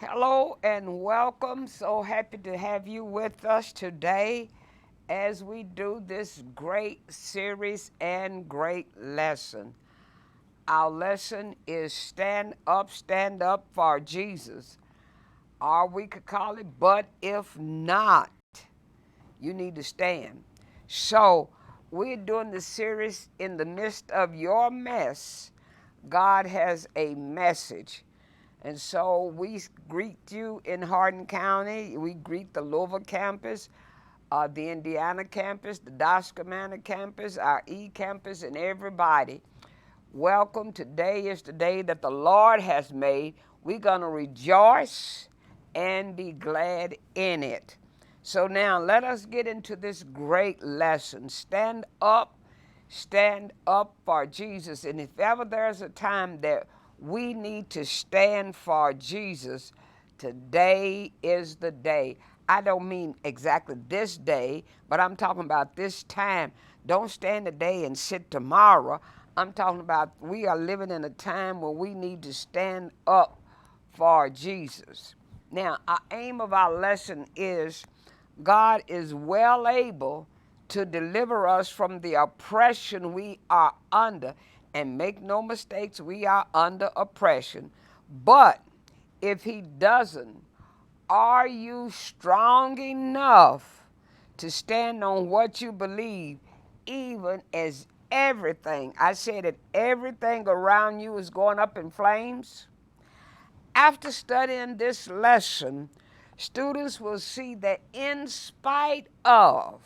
Hello and welcome. So happy to have you with us today as we do this great series and great lesson. Our lesson is stand up for Jesus. Or we could call it, but if not, you need to stand. So we're doing the series in the midst of your mess. God has a message. And so we greet you in Hardin County. We greet the Louisville campus, the Indiana campus, the Doscomana campus, our E campus, and everybody. Welcome. Today is the day that the Lord has made. We're going to rejoice and be glad in it. So now let us get into this great lesson. Stand up for Jesus. And if ever there's a time that we need to stand for Jesus, today is the day. I don't mean exactly this day, but I'm talking about this time. Don't stand today and sit tomorrow. I'm talking about we are living in a time where we need to stand up for Jesus. Now, our aim of our lesson is God is well able to deliver us from the oppression we are under. And make no mistakes, we are under oppression. But if He doesn't, are you strong enough to stand on what you believe, even as everything, I said that everything around you is going up in flames? After studying this lesson, students will see that in spite of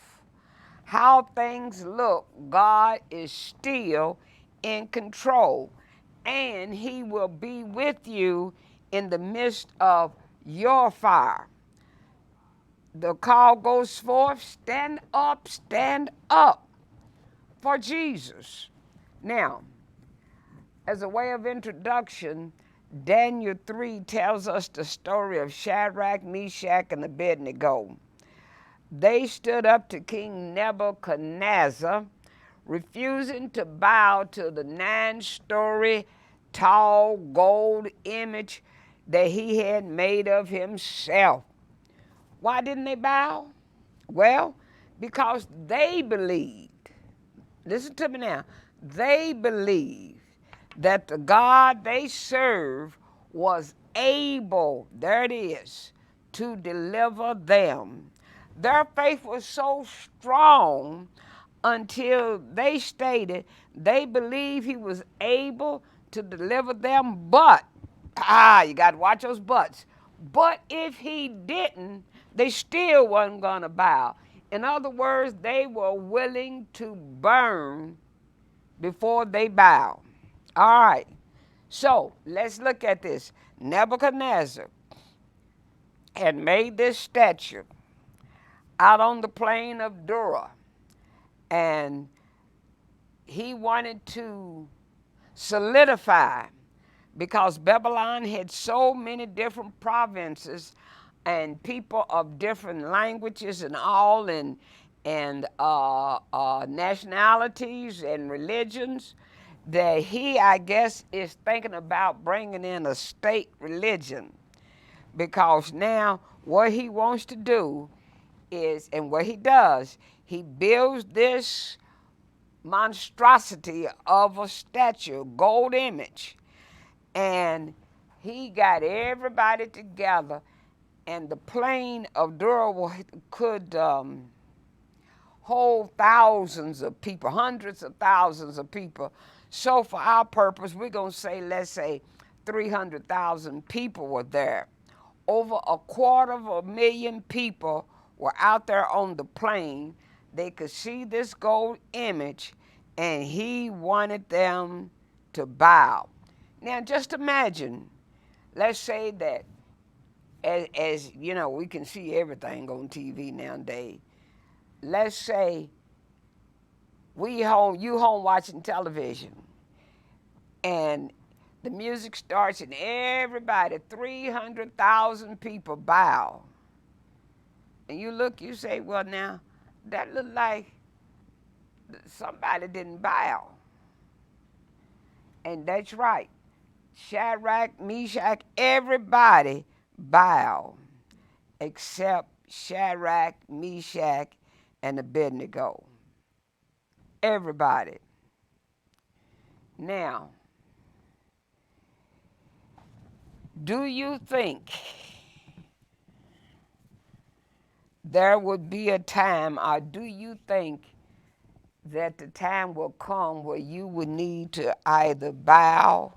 how things look, God is still in control, and He will be with you in the midst of your fire. The call goes forth, stand up for Jesus. Now, as a way of introduction, Daniel 3 tells us the story of Shadrach, Meshach, and Abednego. They stood up to King Nebuchadnezzar, refusing to bow to the 9-story tall gold image that he had made of himself. Why didn't they bow? Well, because they believed. Listen to me now. They believed that the God they served was able, there it is, to deliver them. Their faith was so strong until they stated they believed He was able to deliver them, but, you got to watch those buts. But if He didn't, they still wasn't going to bow. In other words, they were willing to burn before they bow. All right. So let's look at this. Nebuchadnezzar had made this statue out on the plain of Dura, and he wanted to solidify because Babylon had so many different provinces and people of different languages and all, and nationalities and religions, that he, I guess, is thinking about bringing in a state religion, because now what he wants to do is, and what he does, he builds this monstrosity of a statue, gold image, and he got everybody together, and the plain of Dura could hold thousands of people, hundreds of thousands of people. So for our purpose, we're going to say, let's say 300,000 people were there. Over 250,000 people were out there on the plain. They could see this gold image, and he wanted them to bow. Now, just imagine, let's say that, as you know, we can see everything on TV nowadays. Let's say you home watching television, and the music starts, and everybody, 300,000 people bow. And you look, you say, well, now, that look like somebody didn't bow. And that's right. Shadrach, Meshach, everybody bow except Shadrach, Meshach, and Abednego. Everybody. Now, do you think there would be a time, or do you think that the time will come where you would need to either bow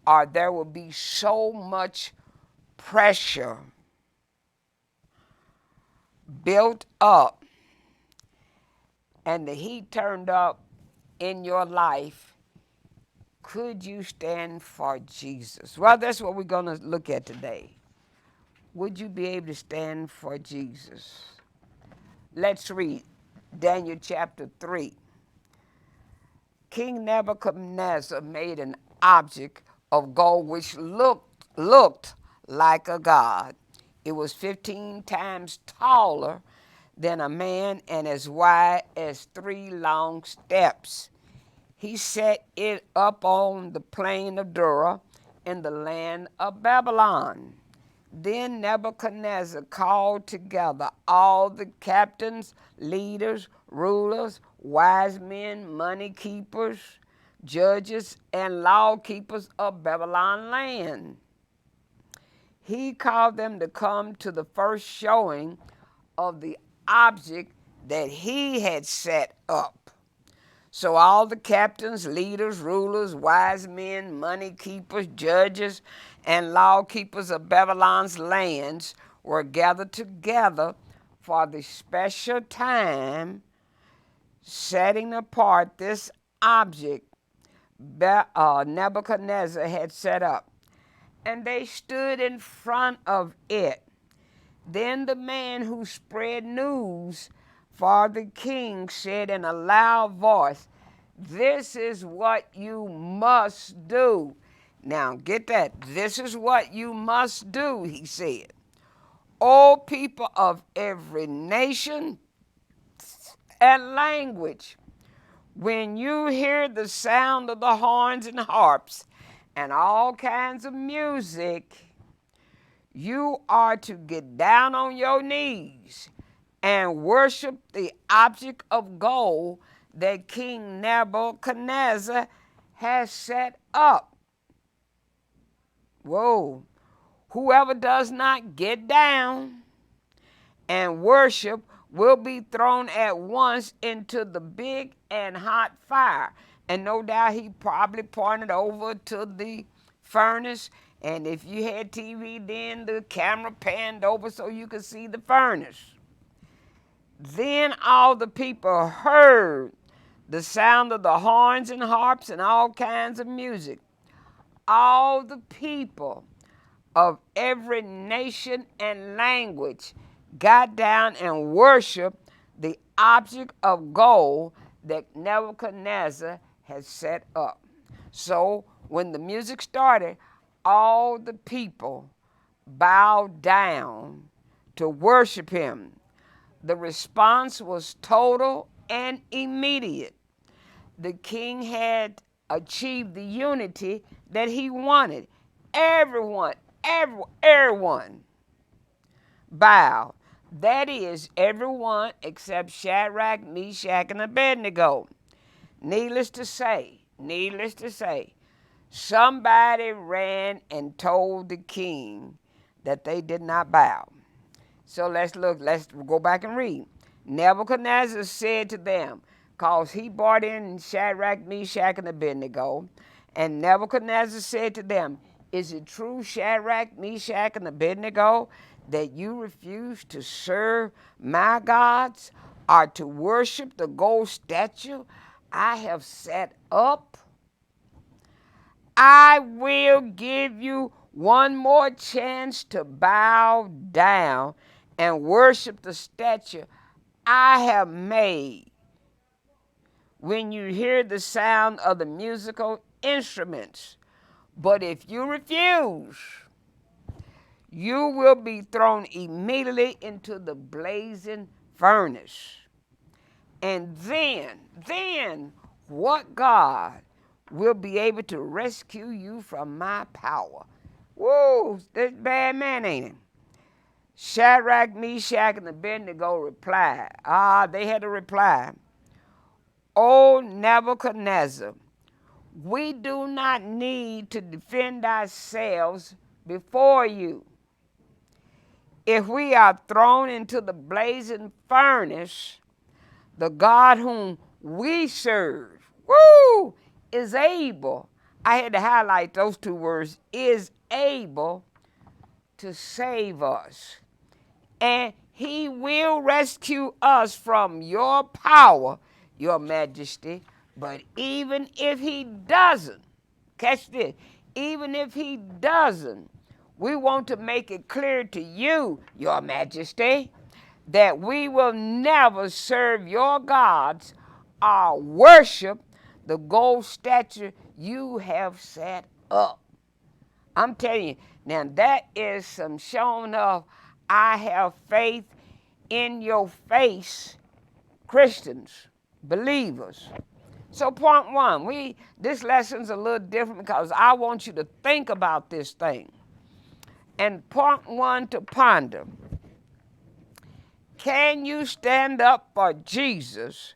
or there will be so much pressure built up and the heat turned up in your life? Could you stand for Jesus? Well, that's what we're going to look at today. Would you be able to stand for Jesus? Let's read Daniel chapter 3. King Nebuchadnezzar made an object of gold which looked like a god. It was 15 times taller than a man and as wide as 3 long steps. He set it up on the plain of Dura in the land of Babylon. Then Nebuchadnezzar called together all the captains, leaders, rulers, wise men, money keepers, judges, and law keepers of Babylon land. He called them to come to the first showing of the object that he had set up. So all the captains, leaders, rulers, wise men, money keepers, judges, and law keepers of Babylon's lands were gathered together for the special time, setting apart this object Nebuchadnezzar had set up. And they stood in front of it. Then the man who spread news for the king said in a loud voice, "This is what you must do." Now get that. This is what you must do, he said. "O people of every nation and language, when you hear the sound of the horns and harps and all kinds of music, you are to get down on your knees and worship the object of gold that King Nebuchadnezzar has set up." Whoa. "Whoever does not get down and worship will be thrown at once into the big and hot fire." And no doubt he probably pointed over to the furnace. And if you had TV then, the camera panned over so you could see the furnace. Then all the people heard the sound of the horns and harps and all kinds of music. All the people of every nation and language got down and worshiped the object of gold that Nebuchadnezzar had set up. So when the music started, all the people bowed down to worship him. The response was total and immediate. The king had achieved the unity that he wanted. Everyone bowed. That is, everyone except Shadrach, Meshach, and Abednego. Needless to say, somebody ran and told the king that they did not bow. So let's go back and read. Nebuchadnezzar said to them, because he brought in Shadrach, Meshach, and Abednego, and Nebuchadnezzar said to them, "Is it true, Shadrach, Meshach, and Abednego, that you refuse to serve my gods or to worship the gold statue I have set up? I will give you one more chance to bow down and worship the statue I have made when you hear the sound of the musical instruments. But if you refuse, you will be thrown immediately into the blazing furnace. And then what God will be able to rescue you from my power?" Whoa, this bad man, ain't it? Shadrach, Meshach, and Abednego replied. They had to reply. O Nebuchadnezzar, we do not need to defend ourselves before you. If we are thrown into the blazing furnace, the God whom we serve, is able. I had to highlight those two words, is able to save us. And he will rescue us from your power, your majesty. But even if he doesn't, catch this, even if he doesn't, we want to make it clear to you, your majesty, that we will never serve your gods or worship the gold statue you have set up. I'm telling you, now that is some showing of I have faith in your face, Christians, believers. So point one, this lesson's a little different because I want you to think about this thing. And point one to ponder. Can you stand up for Jesus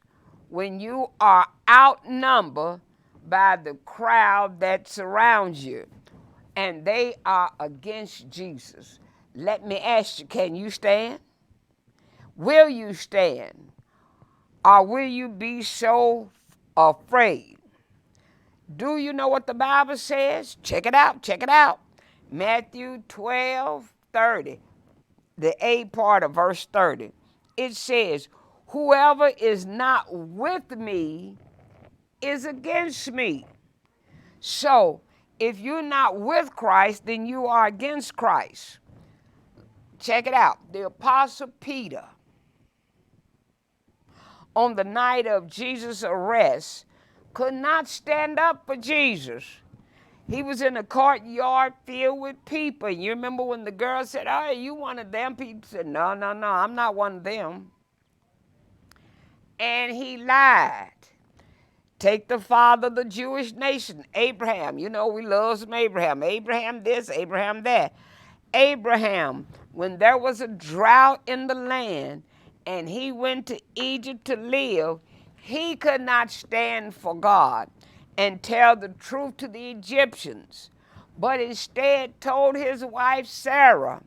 when you are outnumbered by the crowd that surrounds you and they are against Jesus? Let me ask you, can you stand? Will you stand? Or will you be so afraid? Do you know what the Bible says? Check it out, check it out. Matthew 12:30, the A part of verse 30. It says, whoever is not with me is against me. So, if you're not with Christ, then you are against Christ. Check it out. The Apostle Peter, on the night of Jesus' arrest, could not stand up for Jesus. He was in a courtyard filled with people. You remember when the girl said, oh, you one of them? People said, no, I'm not one of them. And he lied. Take the father of the Jewish nation, Abraham. You know, we love some Abraham. Abraham this, Abraham that. Abraham, when there was a drought in the land and he went to Egypt to live, he could not stand for God and tell the truth to the Egyptians, but instead told his wife Sarah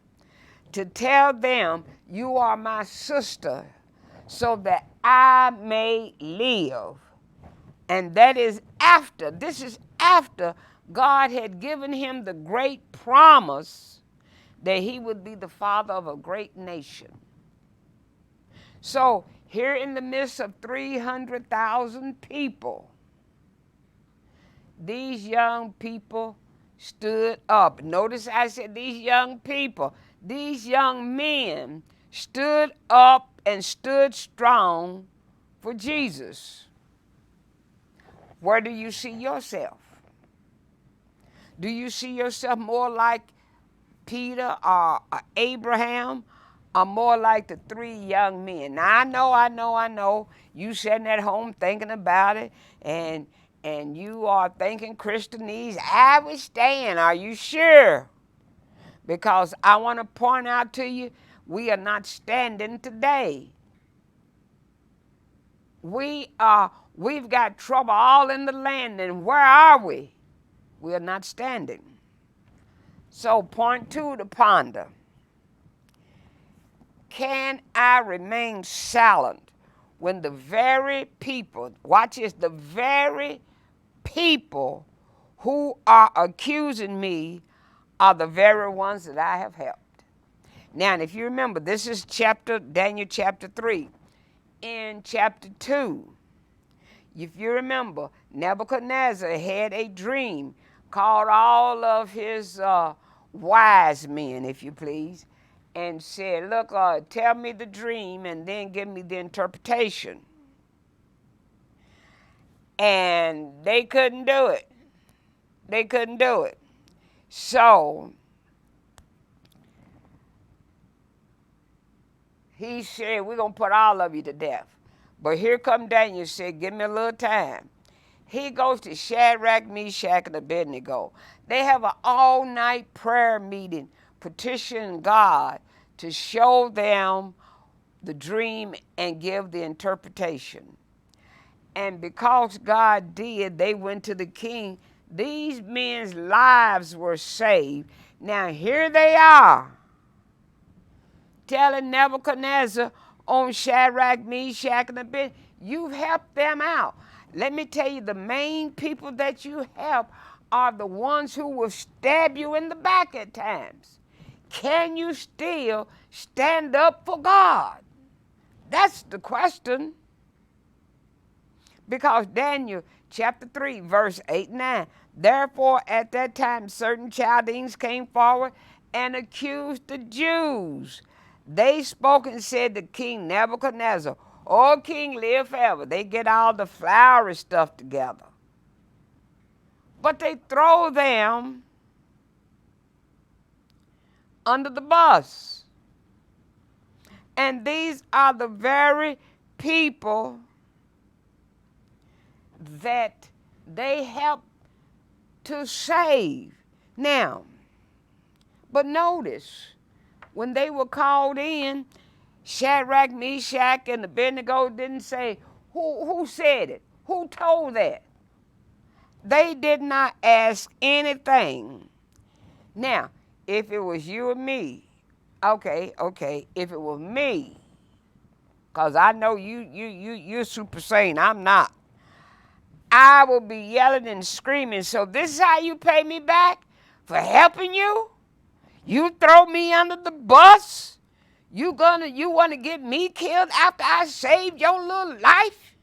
to tell them, you are my sister, so that I may live. And this is after God had given him the great promise that he would be the father of a great nation. So here in the midst of 300,000 people, these young people stood up. Notice I said these young people, these young men stood up and stood strong for Jesus. Where do you see yourself? Do you see yourself more like Peter or Abraham, or more like the three young men? Now I know. You sitting at home thinking about it, and you are thinking Christianese. I would stand. Are you sure? Because I want to point out to you, we are not standing today. We've got trouble all in the land, and where are we? We are not standing. So point two to ponder. Can I remain silent when the very people, watch this, the very people who are accusing me are the very ones that I have helped? Now, if you remember, this is Daniel chapter 3. In chapter 2, if you remember, Nebuchadnezzar had a dream, called all of his wise men, if you please, and said, look, tell me the dream and then give me the interpretation. And they couldn't do it. They couldn't do it. So he said, we're going to put all of you to death. But here come Daniel, said, give me a little time. He goes to Shadrach, Meshach, and Abednego. They have an all-night prayer meeting, petitioning God to show them the dream and give the interpretation. And because God did, they went to the king. These men's lives were saved. Now here they are, telling Nebuchadnezzar on Shadrach, Meshach, and Abednego, you've helped them out. Let me tell you, the main people that you help are the ones who will stab you in the back at times. Can you still stand up for God? That's the question. Because Daniel chapter 3, verse 8 and 9, therefore at that time certain Chaldeans came forward and accused the Jews. They spoke and said to King Nebuchadnezzar, O king, live forever. They get all the flowery stuff together. But they throw them under the bus. And these are the very people that they help to save. Now, but notice, when they were called in, Shadrach, Meshach, and Abednego didn't say, who said it? Who told that? They did not ask anything. Now, if it was you and me, okay, if it was me, because I know you're super sane, I'm not. I will be yelling and screaming. So this is how you pay me back for helping you? You throw me under the bus? You want to get me killed after I saved your little life?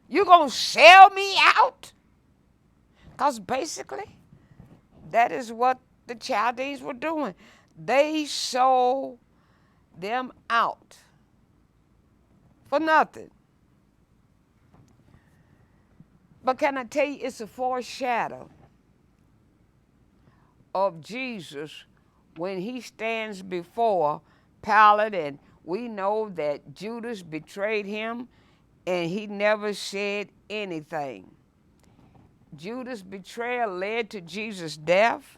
You going to sell me out? Because basically, that is what the Chaldees were doing. They sold them out for nothing. But can I tell you, it's a foreshadow of Jesus when he stands before Pilate, and we know that Judas betrayed him and he never said anything. Judas' betrayal led to Jesus' death,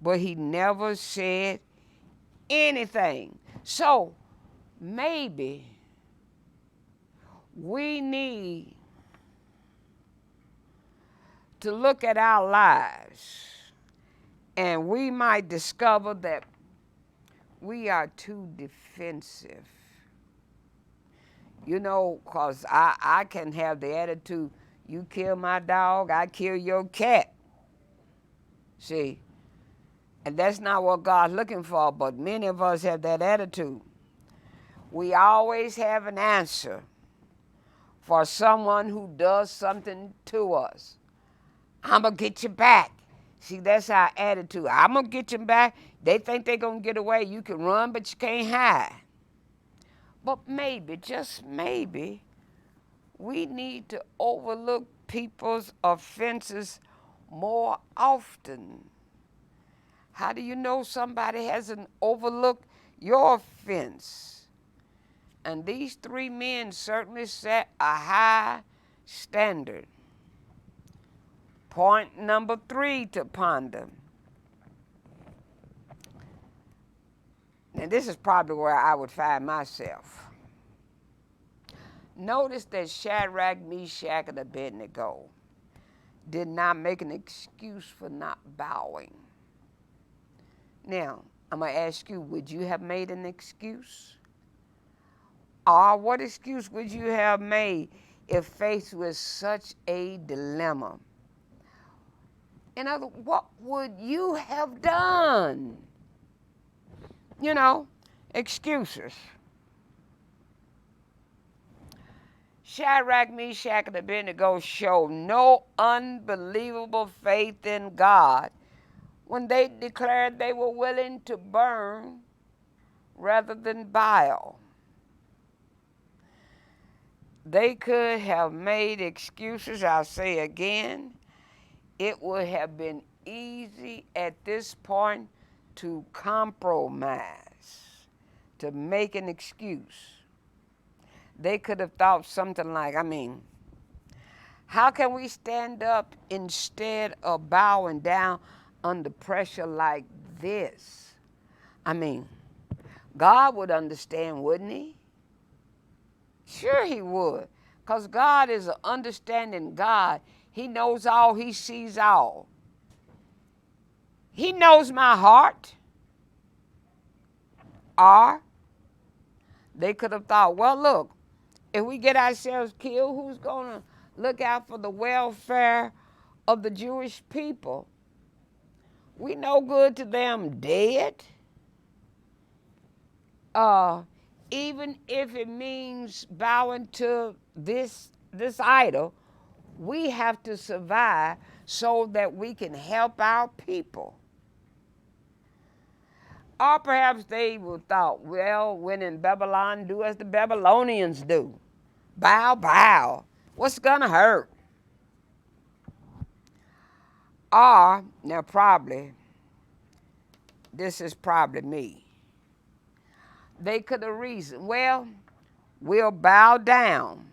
but he never said anything. So maybe we need to look at our lives, and we might discover that we are too defensive. You know, because I can have the attitude, you kill my dog, I kill your cat. See, and that's not what God's looking for, but many of us have that attitude. We always have an answer for someone who does something to us. I'm going to get you back. See, that's our attitude. I'm going to get you back. They think they're going to get away. You can run, but you can't hide. But maybe, just maybe, we need to overlook people's offenses more often. How do you know somebody hasn't overlooked your offense? And these three men certainly set a high standard. Point number 3 to ponder. And this is probably where I would find myself. Notice that Shadrach, Meshach, and Abednego did not make an excuse for not bowing. Now, I'm going to ask you, would you have made an excuse? Or what excuse would you have made if faced with such a dilemma? In other words, what would you have done? You know, excuses. Shadrach, Meshach, and Abednego showed no unbelievable faith in God when they declared they were willing to burn rather than bow. They could have made excuses, I'll say again. It would have been easy at this point to compromise, to make an excuse. They could have thought something like, how can we stand up instead of bowing down under pressure like this? I mean, God would understand, wouldn't he? Sure he would. Because God is an understanding God. He knows all, he sees all. He knows my heart. Or they could have thought, well, look, if we get ourselves killed, who's going to look out for the welfare of the Jewish people? We no good to them dead. Uh, Even if it means bowing to this idol, we have to survive so that we can help our people. Or perhaps they would thought, well, when in Babylon, do as the Babylonians do. Bow, bow. What's gonna hurt? Or, now probably, this is probably me. They could have reasoned, well, we'll bow down,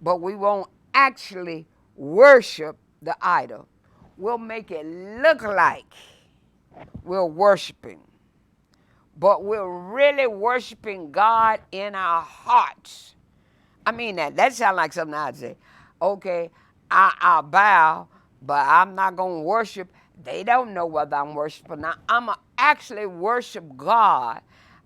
but we won't actually worship the idol. We'll make it look like we're worshiping, but we're really worshiping God in our hearts. I mean that sounds like something I'd say. Okay, I'll bow, but I'm not gonna worship. They don't know whether I'm worshiping. Now I'm gonna actually worship God.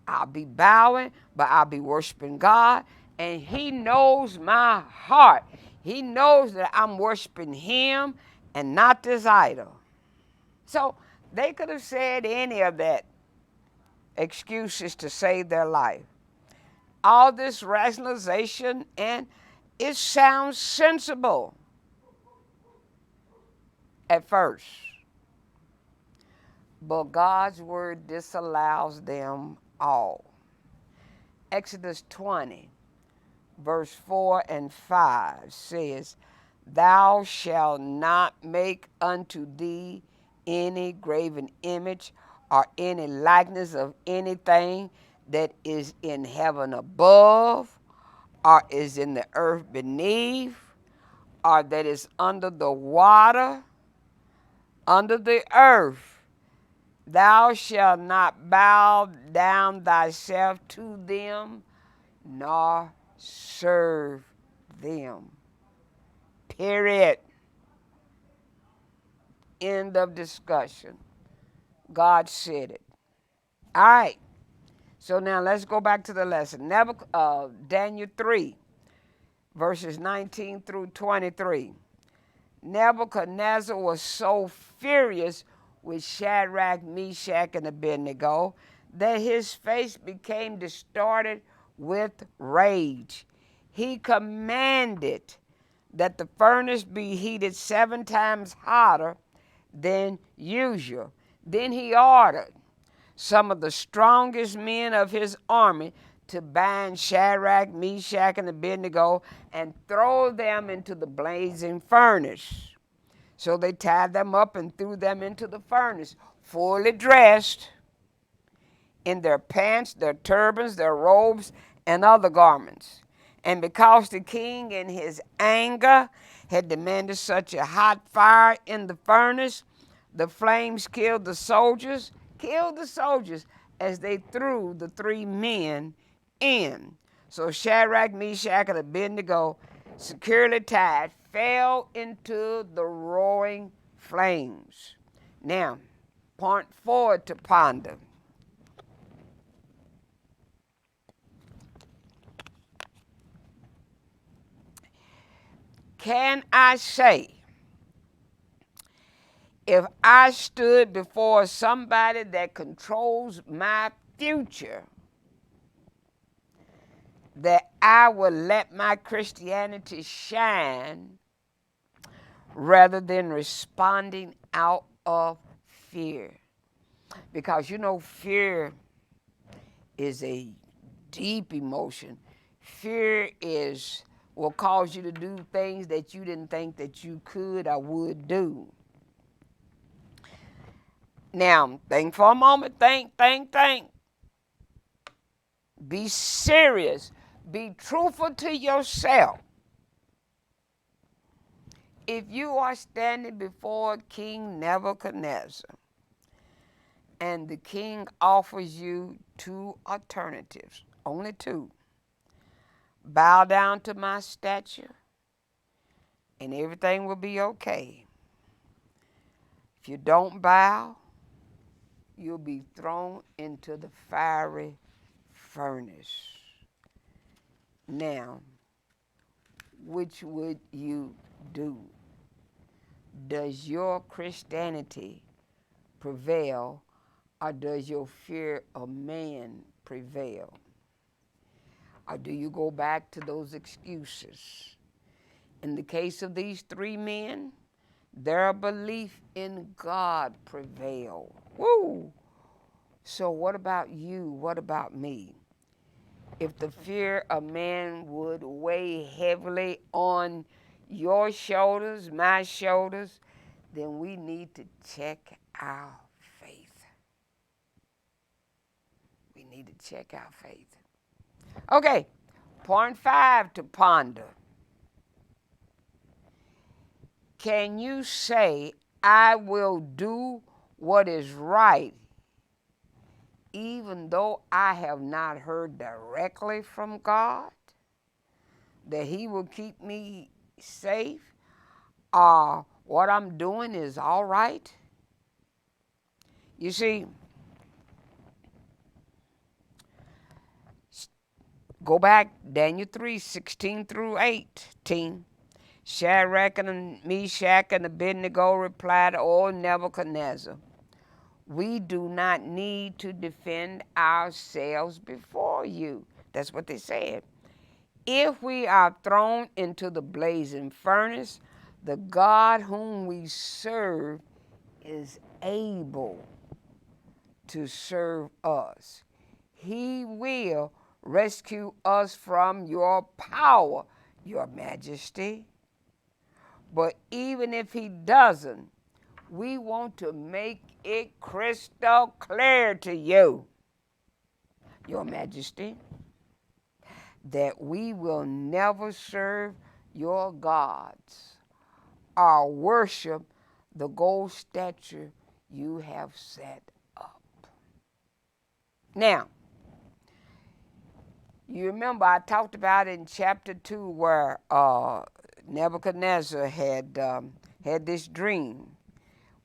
I'll be bowing, but I'll be worshiping God, and He knows my heart. He knows that I'm worshiping Him and not this idol. So they could have said any of that excuses to save their life. All this rationalization, and it sounds sensible at first, but God's word disallows them all. Exodus 20, verse 4 and 5 says, "Thou shalt not make unto thee any graven image or any likeness of anything that is in heaven above, or is in the earth beneath, or that is under the water, under the earth. Thou shalt not bow down thyself to them, nor serve them." Period. End of discussion. God said it. All right. So now let's go back to the lesson. Daniel 3, verses 19 through 23. Nebuchadnezzar was so furious with Shadrach, Meshach, and Abednego that his face became distorted with rage. He commanded that the furnace be heated 7 times hotter than usual. Then he ordered some of the strongest men of his army to bind Shadrach, Meshach, and Abednego and throw them into the blazing furnace. So they tied them up and threw them into the furnace, fully dressed in their pants, their turbans, their robes, and other garments. And because the king in his anger had demanded such a hot fire in the furnace, the flames killed the soldiers as they threw the 3 men in. So Shadrach, Meshach, and Abednego, securely tied, fell into the roaring flames. Now, point 4 to ponder. Can I say, if I stood before somebody that controls my future, that I would let my Christianity shine rather than responding out of fear? Because fear is a deep emotion. Fear will cause you to do things that you didn't think that you could or would do. Now, think for a moment. Think. Be serious. Be truthful to yourself. If you are standing before King Nebuchadnezzar and the king offers you two alternatives, only two, bow down to my statue and everything will be okay. If you don't bow, you'll be thrown into the fiery furnace. Now, which would you do? Does your Christianity prevail, or does your fear of man prevail? Or do you go back to those excuses? In the case of these three men, their belief in God prevailed. Woo! So what about you? What about me? If the fear of man would weigh heavily on your shoulders, my shoulders, then we need to check our faith. We need to check our faith. Okay, point 5 to ponder. Can you say, I will do what is right, even though I have not heard directly from God, that he will keep me safe, or what I'm doing is all right? You see, go back, Daniel 3:16 through 18. Shadrach and Meshach and Abednego replied, O Nebuchadnezzar, we do not need to defend ourselves before you. That's what they said. If we are thrown into the blazing furnace, the God whom we serve is able to serve us. He will rescue us from your power, your majesty. But even if he doesn't, we want to make it crystal clear to you, your majesty, that we will never serve your gods or worship the gold statue you have set up. Now, you remember I talked about in chapter 2 where Nebuchadnezzar had this dream.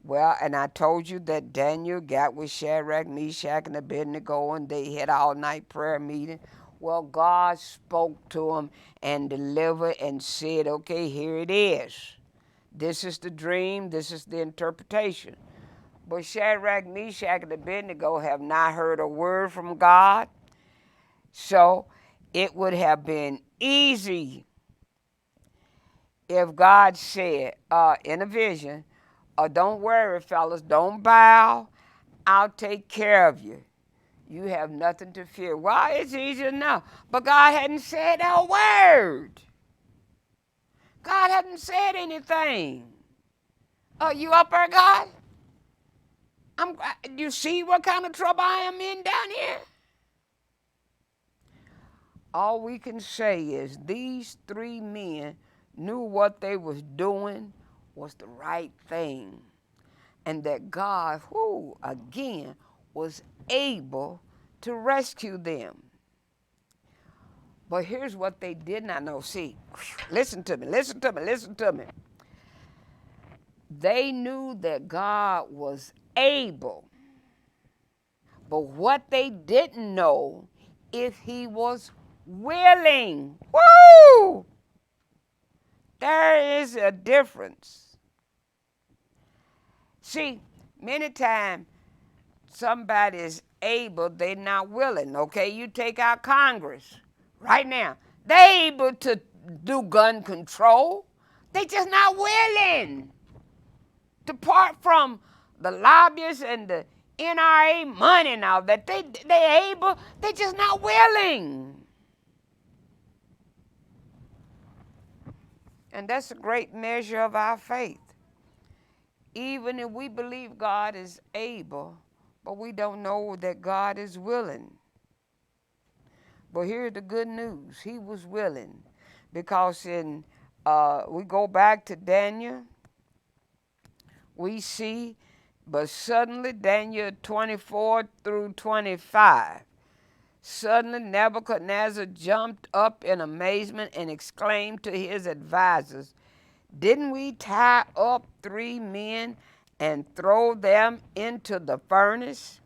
Well, and I told you that Daniel got with Shadrach, Meshach, and Abednego, and they had an all-night prayer meeting. Well, God spoke to them and delivered and said, okay, here it is. This is the dream. This is the interpretation. But Shadrach, Meshach, and Abednego have not heard a word from God. So it would have been easy if God said in a vision, don't worry, fellas, don't bow. I'll take care of you. You have nothing to fear. Well, it's easy enough. But God hadn't said a word. God hadn't said anything. You up there, God? You see what kind of trouble I am in down here? All we can say is these three men knew what they was doing was the right thing. And that God, who again, was able to rescue them. But here's what they did not know. See, listen to me, listen to me, listen to me. They knew that God was able. But what they didn't know, if he was willing. Woo! There is a difference. See, many times somebody is able, they're not willing. Okay, you take out Congress right now. They're able to do gun control. They just not willing to part from the lobbyists and the NRA money now that they able, they just not willing. And that's a great measure of our faith. Even if we believe God is able, but we don't know that God is willing. But here's the good news. He was willing. Because we go back to Daniel, we see, but suddenly, Daniel 24 through 25, suddenly Nebuchadnezzar jumped up in amazement and exclaimed to his advisors, "Didn't we tie up 3 men and throw them into the furnace?"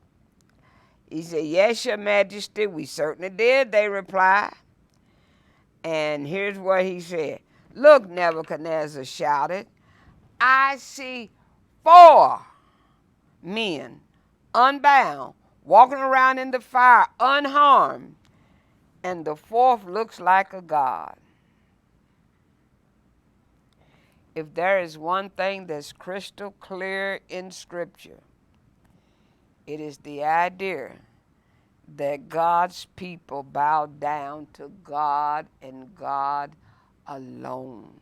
He said, "Yes, your majesty, we certainly did," they replied. And here's what he said. "Look," Nebuchadnezzar shouted, "I see 4 men unbound, walking around in the fire unharmed, and the fourth looks like a god." If there is one thing that's crystal clear in Scripture, it is the idea that God's people bow down to God and God alone.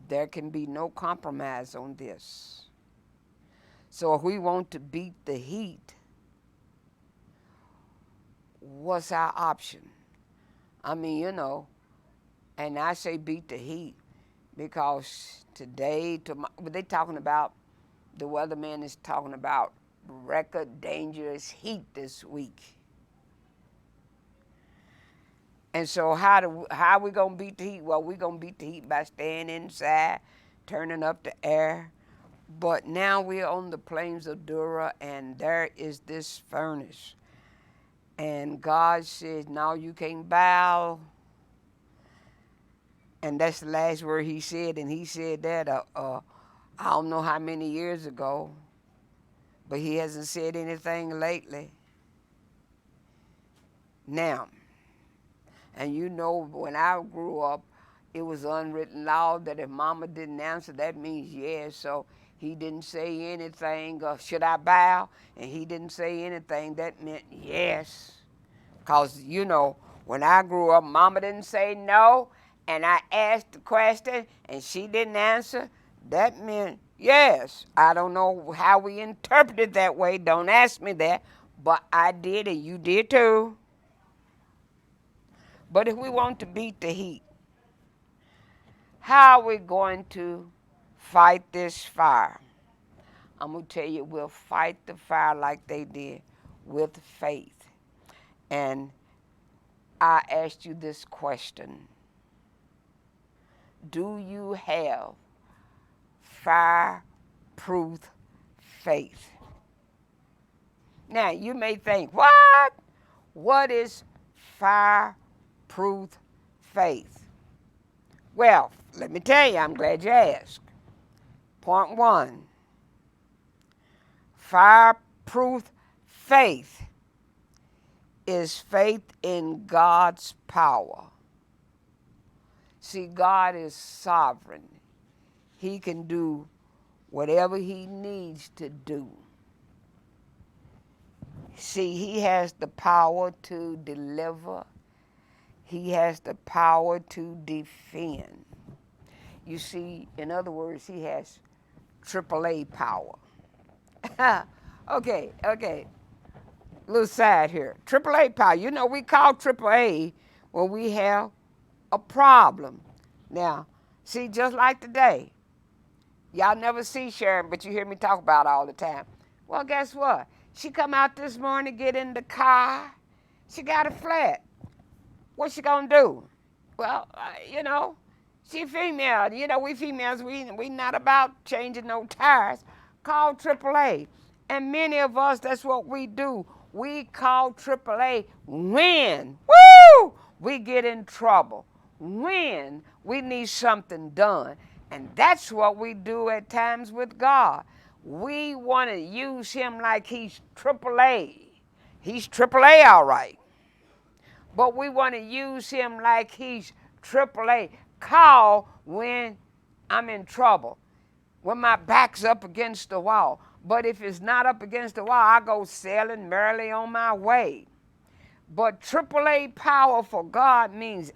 There can be no compromise on this. So if we want to beat the heat, what's our option? I mean, and I say beat the heat because today, they're talking about, the weatherman is talking about record dangerous heat this week. And so how are we going to beat the heat? Well, we're going to beat the heat by staying inside, turning up the air. But now we're on the plains of Dura, and there is this furnace. And God says, "No, you can't bow." And that's the last word he said. And he said that, I don't know how many years ago, but he hasn't said anything lately. Now, and when I grew up, it was unwritten law that if mama didn't answer, that means yes. So he didn't say anything, should I bow? And he didn't say anything, that meant yes. Because, when I grew up, mama didn't say no, and I asked the question, and she didn't answer, that meant yes. I don't know how we interpret it that way. Don't ask me that. But I did, and you did too. But if we want to beat the heat, how are we going to fight this fire? I'm going to tell you, we'll fight the fire like they did, with faith. And I asked you this question. Do you have fireproof faith? Now, you may think, what? What is fireproof faith? Well, let me tell you, I'm glad you asked. Point 1, fireproof faith is faith in God's power. See, God is sovereign. He can do whatever he needs to do. See, he has the power to deliver. He has the power to defend. You see, in other words, he has AAA power. Okay. Little side here. AAA power. We call AAA when we have a problem. Now, see, just like today, y'all never see Sharon, but you hear me talk about it all the time. Well, guess what? She come out this morning, get in the car. She got a flat. What's she gonna do? Well, she female. We females, we not about changing no tires. Call AAA. And many of us, that's what we do. We call AAA when, we get in trouble. When we need something done. And that's what we do at times with God. We want to use him like he's AAA. He's AAA, all right. But we want to use him like he's AAA. Call when I'm in trouble, when my back's up against the wall. But if it's not up against the wall, I go sailing merrily on my way. But AAA power for God means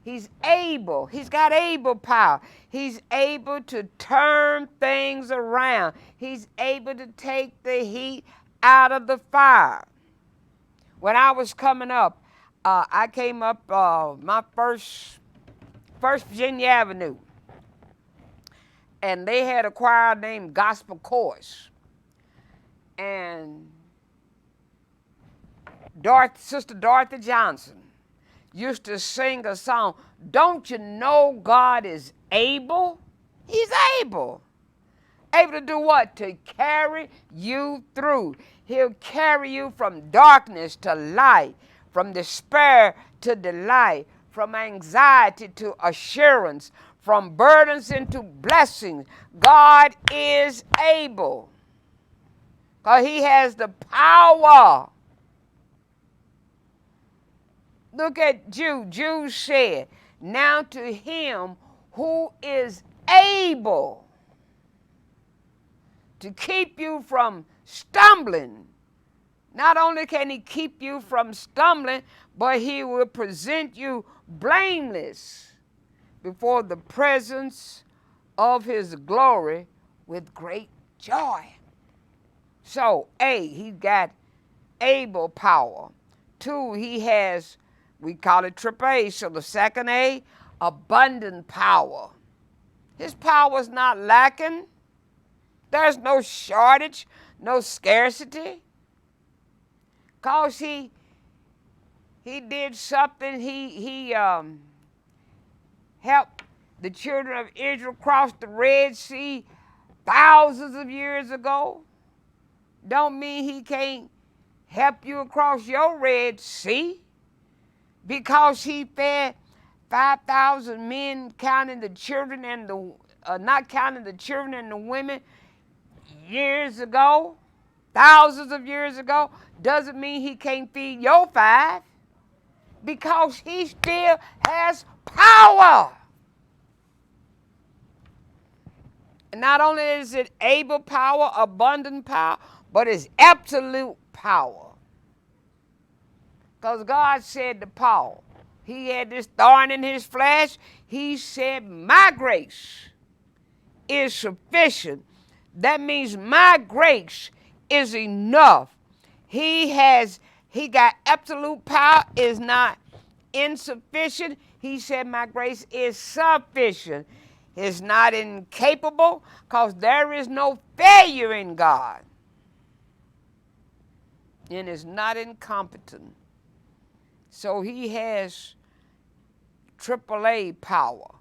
he's able. He's got able power. He's able to turn things around. He's able to take the heat out of the fire. When I was coming up, I came up my first Virginia Avenue, and they had a choir named Gospel Chorus, and Sister Dorothy Johnson used to sing a song. Don't you know God is able? He's able. Able to do what? To carry you through. He'll carry you from darkness to light, from despair to delight, from anxiety to assurance, from burdens into blessings. God is able. Because he has the power. Look at Jude. Jude said, now to him who is able to keep you from stumbling. Not only can he keep you from stumbling, but he will present you blameless before the presence of his glory with great joy. So, A, he got able power. 2, he has, we call it triple A. So the second A, abundant power. His power is not lacking. There's no shortage, no scarcity. Because he did something. He helped the children of Israel cross the Red Sea thousands of years ago. Don't mean he can't help you across your Red Sea, because he fed 5,000 men, counting the children and not counting the children and the women years ago, thousands of years ago. Doesn't mean he can't feed your 5, because he still has power. And not only is it able power, abundant power, but it's absolute power. Because God said to Paul, he had this thorn in his flesh. He said, my grace is sufficient. That means my grace is enough. He got absolute power, is not insufficient. He said, my grace is sufficient. It's not incapable, because there is no failure in God. And is not incompetent. So he has AAA power.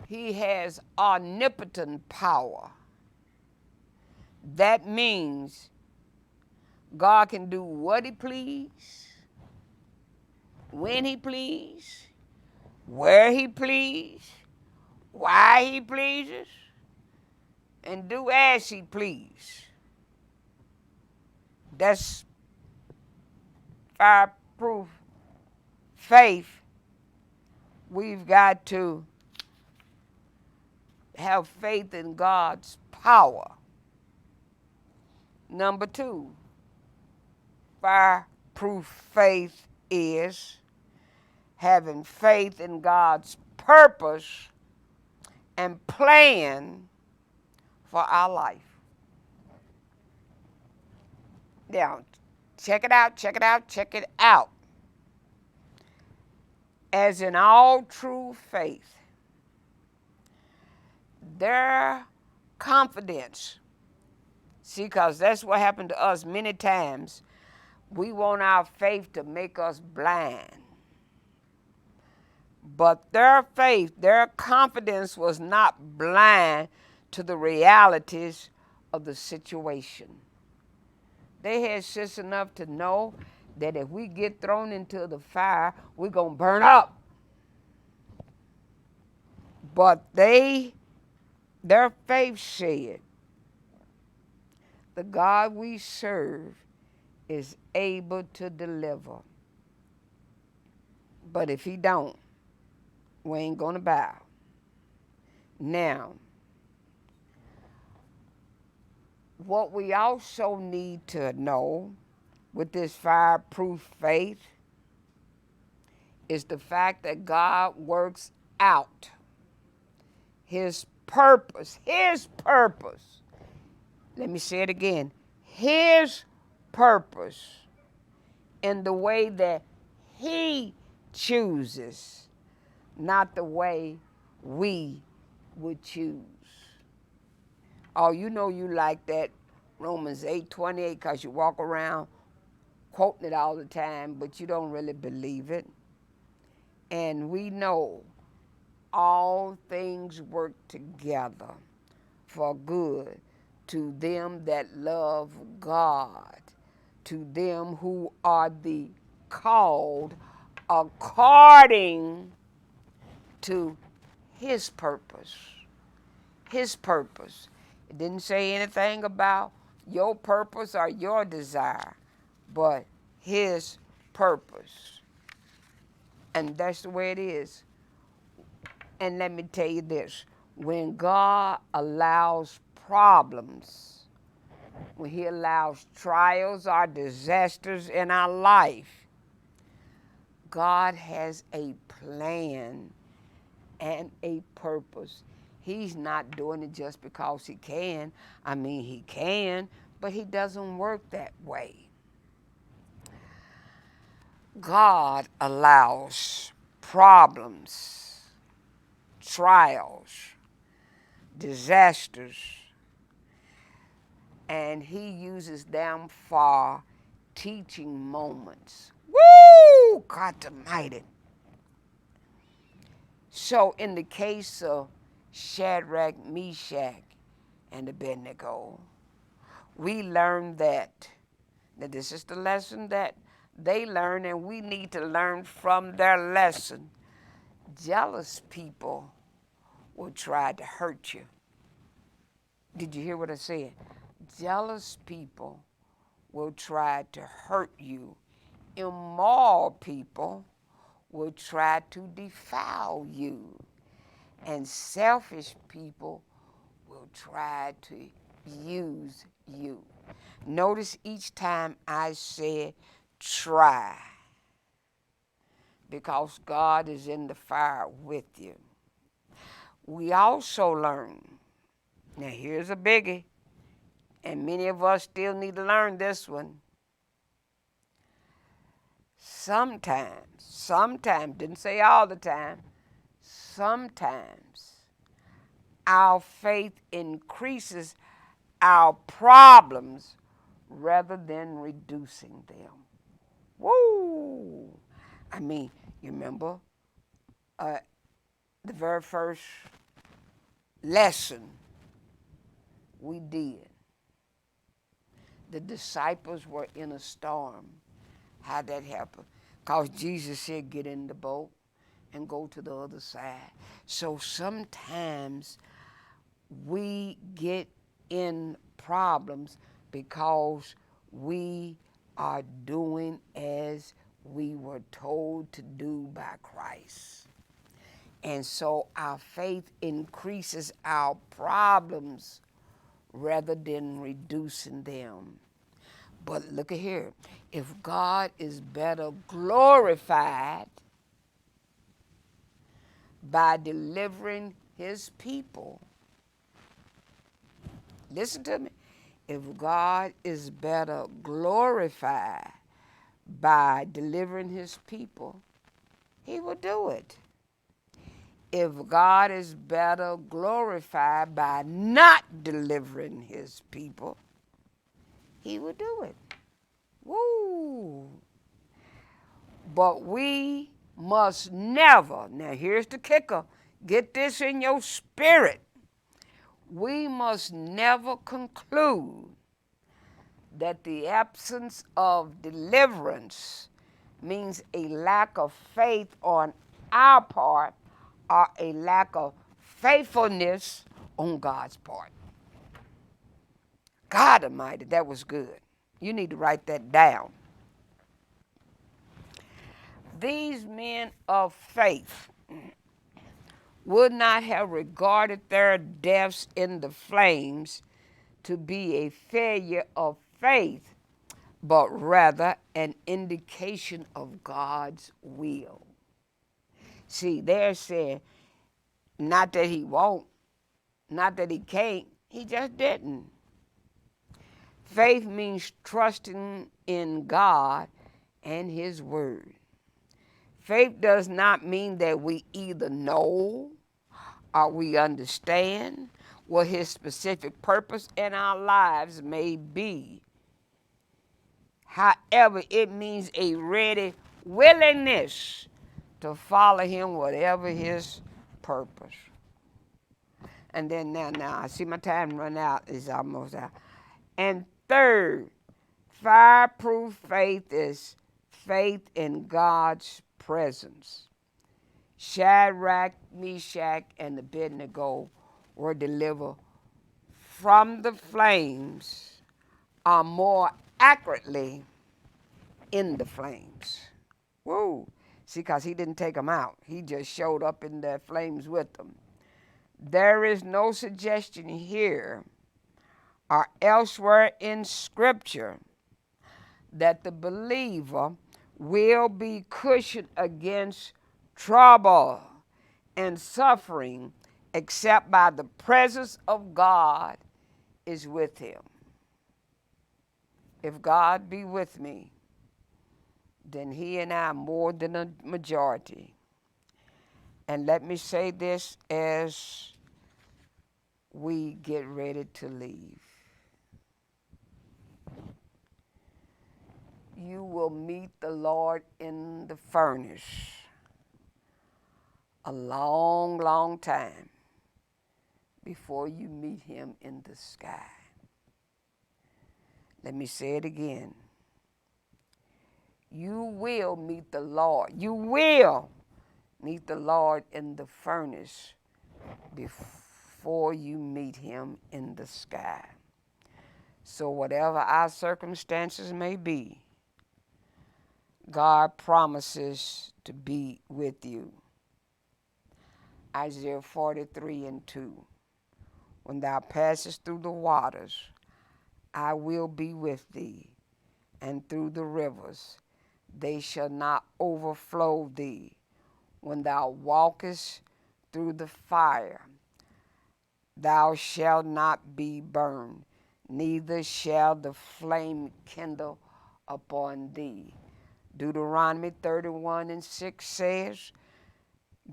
He has omnipotent power. That means God can do what he please, when he please, where he please, why he pleases, and do as he please. That's fireproof faith. We've got to have faith in God's power. Number 2, fireproof faith is having faith in God's purpose and plan for our life. Now, check it out, check it out, check it out. As in all true faith, their confidence, see, because that's what happened to us many times. We want our faith to make us blind. But their faith, their confidence was not blind to the realities of the situation. They had sense enough to know that if we get thrown into the fire, we're going to burn up. But their faith said, the God we serve is able to deliver. But if he don't, we ain't going to bow. Now, what we also need to know with this fireproof faith is the fact that God works out his purpose. His purpose. Let me say it again. His purpose in the way that he chooses, not the way we would choose. Oh, you know you like that Romans 8:28 because you walk around quoting it all the time, but you don't really believe it. And we know all things work together for good to them that love God, to them who are the called according to his purpose. His purpose. It didn't say anything about your purpose or your desire, but his purpose. And that's the way it is. And let me tell you this, when God allows problems, when he allows trials or disasters in our life, God has a plan and a purpose. He's not doing it just because he can. I mean, he can, but he doesn't work that way. God allows problems, trials, disasters, and he uses them for teaching moments. Woo! God Almighty. So in the case of Shadrach, Meshach, and Abednego, we learned that this is the lesson that they learned, and we need to learn from their lesson. Jealous people will try to hurt you. Did you hear what I said? Jealous people will try to hurt you. Immoral people will try to defile you. And selfish people will try to use you. Notice each time I said try, because God is in the fire with you. We also learn, now here's a biggie, and many of us still need to learn this one. Sometimes, didn't say all the time, sometimes our faith increases our problems rather than reducing them. Woo! I mean, you remember the very first lesson we did. The disciples were in a storm. How'd that happen? Because Jesus said, get in the boat and go to the other side. So sometimes we get in problems because we are doing as we were told to do by Christ. And so our faith increases our problems rather than reducing them. But look at here. If God is better glorified by delivering his people, listen to me. If God is better glorified by delivering his people, he will do it. If God is better glorified by not delivering his people, he will do it. Woo! But we must never, now here's the kicker, get this in your spirit. We must never conclude that the absence of deliverance means a lack of faith on our part or a lack of faithfulness on God's part. God Almighty, that was good. You need to write that down. These men of faith would not have regarded their deaths in the flames to be a failure of faith, but rather an indication of God's will. See, they're saying, not that he won't, not that he can't, he just didn't. Faith means trusting in God and his word. Faith does not mean that we either know or we understand what his specific purpose in our lives may be. However, it means a ready willingness to follow him, whatever his purpose. And then now, I see my time run out, it's almost out. And third, fireproof faith is faith in God's presence. Shadrach, Meshach, and Abednego were delivered from the flames, or more accurately, in the flames. Whoa. See, because he didn't take them out. He just showed up in the flames with them. There is no suggestion here or elsewhere in Scripture that the believer will be cushioned against trouble and suffering except by the presence of God is with him. If God be with me, then he and I are more than a majority. And let me say this as we get ready to leave. You will meet the Lord in the furnace a long, long time before you meet him in the sky. Let me say it again. You will meet the Lord. You will meet the Lord in the furnace before you meet him in the sky. So whatever our circumstances may be, God promises to be with you. Isaiah 43:2. When thou passest through the waters, I will be with thee, and through the rivers, they shall not overflow thee. When thou walkest through the fire, thou shalt not be burned, neither shall the flame kindle upon thee. Deuteronomy 31:6 says,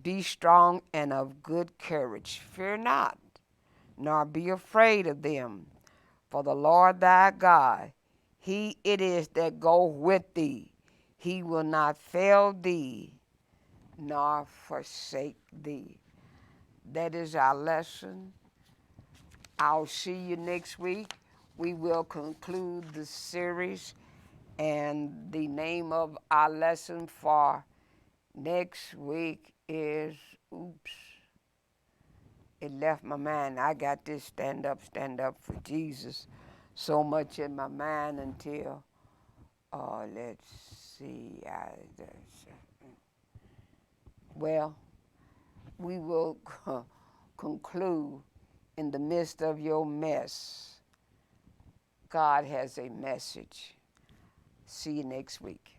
be strong and of good courage. Fear not, nor be afraid of them. For the Lord thy God, he it is that goeth with thee. He will not fail thee, nor forsake thee. That is our lesson. I'll see you next week. We will conclude the series, and the name of our lesson for next week is, it left my mind. I got this stand up for Jesus so much in my mind until, let's see. Well, we will conclude in the midst of your mess. God has a message. See you next week.